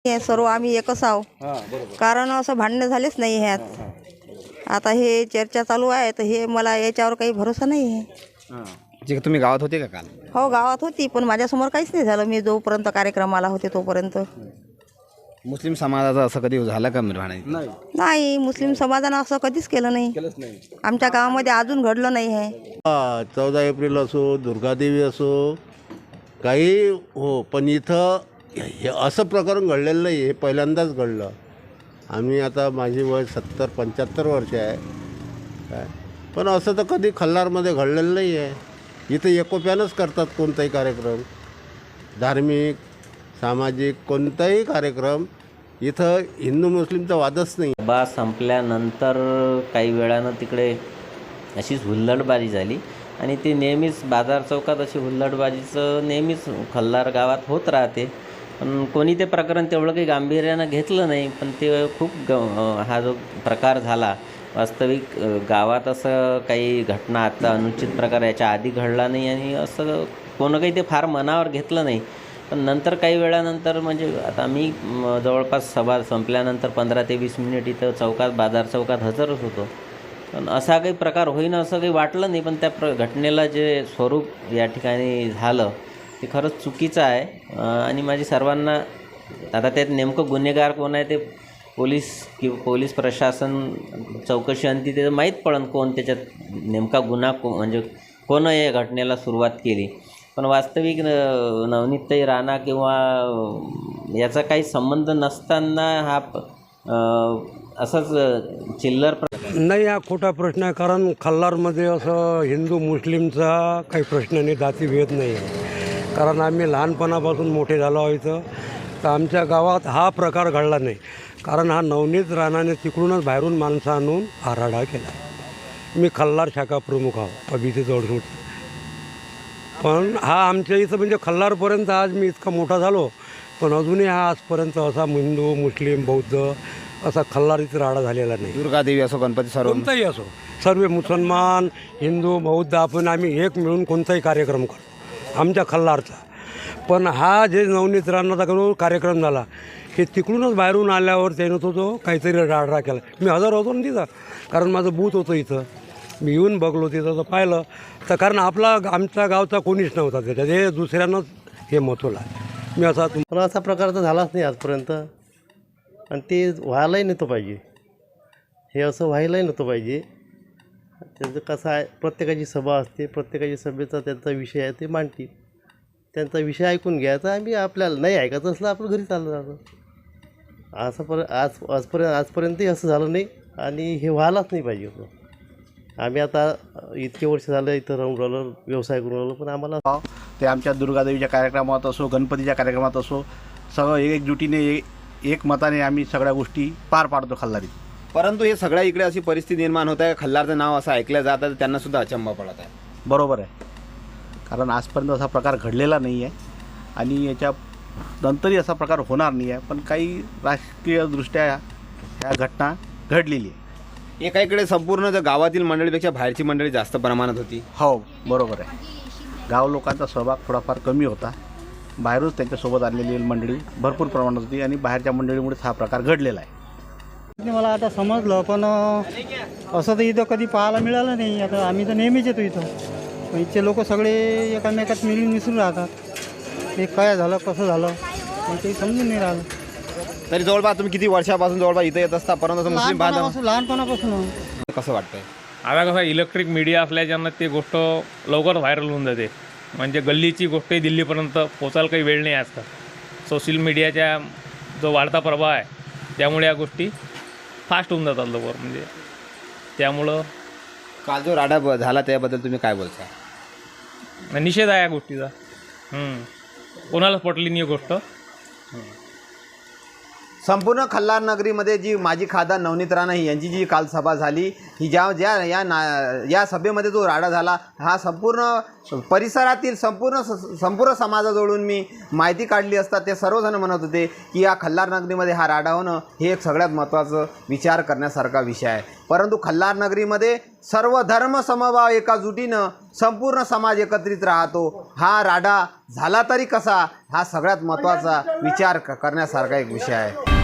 हे सर्व आम्ही एकच आहो. कारण असं भांडणं झालेच नाही ह्यात. आता हे चर्चा चालू आहे तर हे मला याच्यावर काही भरोसा नाही आहे. जे तुम्ही गावात होते का काल? हो गावात होती पण माझ्यासमोर काहीच नाही झालं. मी जोपर्यंत कार्यक्रमाला होते तोपर्यंत मुस्लिम समाजाचं असं कधी झालं का निर्माण? नाही. मुस्लिम समाजानं असं कधीच केलं नाही. आमच्या गावामध्ये अजून घडलं नाही आहे. 14 एप्रिल असो, दुर्गादेवी असो, काही हो, पण इथं हे असं प्रकरण घडलेलं नाही. हे पहिल्यांदाच घडलं. आम्ही आता माझी वय 70-75 वर्ष आहे काय, पण असं तर कधी खल्लारमध्ये घडलेलं नाही आहे. इथं एकोप्यानंच करतात कोणताही कार्यक्रम, धार्मिक सामाजिक कोणताही कार्यक्रम. इथं हिंदू मुस्लिमचा वादच नाही. सभा संपल्यानंतर काही वेळानं तिकडे अशीच हुल्लडबाजी झाली आणि ती नेहमीच बाजार चौकात अशी हुल्लडबाजीचं नेहमीच खल्लार गावात होत राहते. पण कोणी ते प्रकरण तेवढं काही गांभीर्यानं घेतलं नाही. पण ते खूप हा जो प्रकार झाला वास्तविक गावात असं काही घटना आता अनुचित प्रकार याच्या आधी घडला नाही आणि असं कोणं काही ते फार मनावर घेतलं नाही. पण नंतर काही वेळानंतर म्हणजे आता मी जवळपास सभा संपल्यानंतर 15 ते 20 मिनिट इथं चौकात बाजार चौकात हजरच होतो. पण असा काही प्रकार होईन असं काही वाटलं नाही. पण त्या घटनेला जे स्वरूप या ठिकाणी झालं ते खरंच चुकीचं आहे. आणि माझी सर्वांना आता त्यात नेमकं गुन्हेगार कोण आहे ते पोलीस प्रशासन चौकशी अंती ते माहीत पडन कोण त्याच्यात नेमका गुन्हा म्हणजे कोण या घटनेला सुरुवात केली. पण वास्तविक नवनीतताई राणा किंवा याचा काही संबंध नसताना हा असंच चिल्लर नाही. हा खोटा प्रश्न आहे. कारण खल्लारमध्ये असं हिंदू मुस्लिमचा काही प्रश्न नाही, जातीभेद नाही आहे. कारण आम्ही लहानपणापासून मोठे झालो आहोत इथं, तर आमच्या गावात हा प्रकार घडला नाही. कारण हा नवनीत राणाने तिकडूनच बाहेरून माणसं आणून हा राडा केला. मी खल्लार शाखा प्रमुख आहो अभिजित जोडसूट. पण हा आमच्या इथं म्हणजे खल्लारपर्यंत आज मी इतका मोठा झालो पण अजूनही हा आजपर्यंत असा हिंदू मुस्लिम बौद्ध असा खल्लार इथं राडा झालेला नाही. दुर्गादेवी असो, गणपती सर्व कोणताही असो, सर्व मुसलमान हिंदू बौद्ध आपण आम्ही एक मिळून कोणताही कार्यक्रम करतो आमच्या खल्लारचा. पण हा जे नवनीत राणाचा कार्यक्रम झाला हे तिकडूनच बाहेरून आल्यावर त्यानं तो काहीतरी राडा केला. मी हजर होतो ना तिथं, कारण माझं बूथ होतं इथं. मी येऊन बघलो तिथं तर पाहिलं तर कारण आमच्या गावचा कोणीच नव्हता त्याच्यात. हे दुसऱ्यानंच हे महत्त्वला मी असा पण असा प्रकार तर झालाच नाही आजपर्यंत आणि ते व्हायलाही नव्हतं पाहिजे. हे असं व्हायलाही नव्हतं पाहिजे. त्याचं कसं आहे, प्रत्येकाची सभा असते, प्रत्येकाची सभेचा त्यांचा विषय आहे ते मांडतील. त्यांचा विषय ऐकून घ्यायचा. आम्ही आपल्याला नाही ऐकायचं असलं आपण घरी चाललं जातं. आजपर्यंतही असं झालं नाही आणि हे व्हायलाच नाही पाहिजे होतं. आम्ही आता इतके वर्ष झालं इथं राहून राहिलो, व्यवसाय करून राहिलो, पण आम्हाला ते आमच्या दुर्गादेवीच्या कार्यक्रमात असो, गणपतीच्या कार्यक्रमात असो, सगळं एकजुटीने एक मताने आम्ही सगळ्या गोष्टी पार पाडतो खल्लारीत. परंतु हे सगळ्या इकडे अशी परिस्थिती निर्माण होत आहे, खल्लारचं नाव असं ऐकलं जातं त्यांना सुद्धा अचंबा पडत आहे. बरोबर आहे, कारण आजपर्यंत असा प्रकार घडलेला नाही आहे आणि याच्या नंतरही असा प्रकार होणार नाही आहे. पण काही राजकीयदृष्ट्या ह्या घटना घडलेली आहे. एकाकडे संपूर्ण गावातील मंडळीपेक्षा बाहेरची मंडळी जास्त प्रमाणात होती. हो बरोबर आहे. गाव लोकांचा सहभाग थोडाफार कमी होता. बाहेरूनच त्यांच्यासोबत आणलेली मंडळी भरपूर प्रमाणात होती आणि बाहेरच्या मंडळीमुळेच हा प्रकार घडलेला आहे. मला आता समजलं, पण असं तर इथं कधी पाहायला मिळालं नाही. आता आम्ही तर नेहमीच येतो इथं, पण इथचे लोक सगळे एकामेकात मिळून मिसळून राहतात. ते काय झालं कसं झालं काही समजून नाही राहिलं. तरी जवळपास तुम्ही किती वर्षापासून जवळपास इथं येत असता, परंतु मुस्लिम बांधव लहानपणापासून कसं वाटतंय? आता कसं इलेक्ट्रिक मीडिया असल्याच्यानं ते गोष्ट लवकर व्हायरल होऊन जाते. म्हणजे गल्लीची गोष्टही दिल्लीपर्यंत पोचायला काही वेळ नाही आजकाल. सोशल मीडियाच्या जो वाढता प्रभाव आहे त्यामुळे या गोष्टी फास्ट होऊन जातात लवकर. म्हणजे त्यामुळं काल जो राडा झाला त्याबद्दल तुम्ही काय बोलता? निषेध आहे या गोष्टीचा. कोणालाच पटली नाही गोष्ट. संपूर्ण खल्लार नगरीमध्ये जी माजी खासदार नवनीत राणा यांची जी काल सभा झाली, ही या सभेमध्ये जो राडा झाला हा संपूर्ण परिसरातील संपूर्ण समाजाजवळून मी माहिती काढली असता ते सर्वजण म्हणत होते की या खल्लार नगरीमध्ये हा राडा होणं हे एक सगळ्यात महत्त्वाचं विचार करण्यासारखा विषय आहे. परंतु खल्लार नगरीमध्ये सर्व धर्म समभाव एकाजुटीनं संपूर्ण समाज एकत्रित राहतो. हा राडा झाला तरी कसा, हा सगळ्यात महत्त्वाचा विचार करण्यासारखा एक विषय आहे.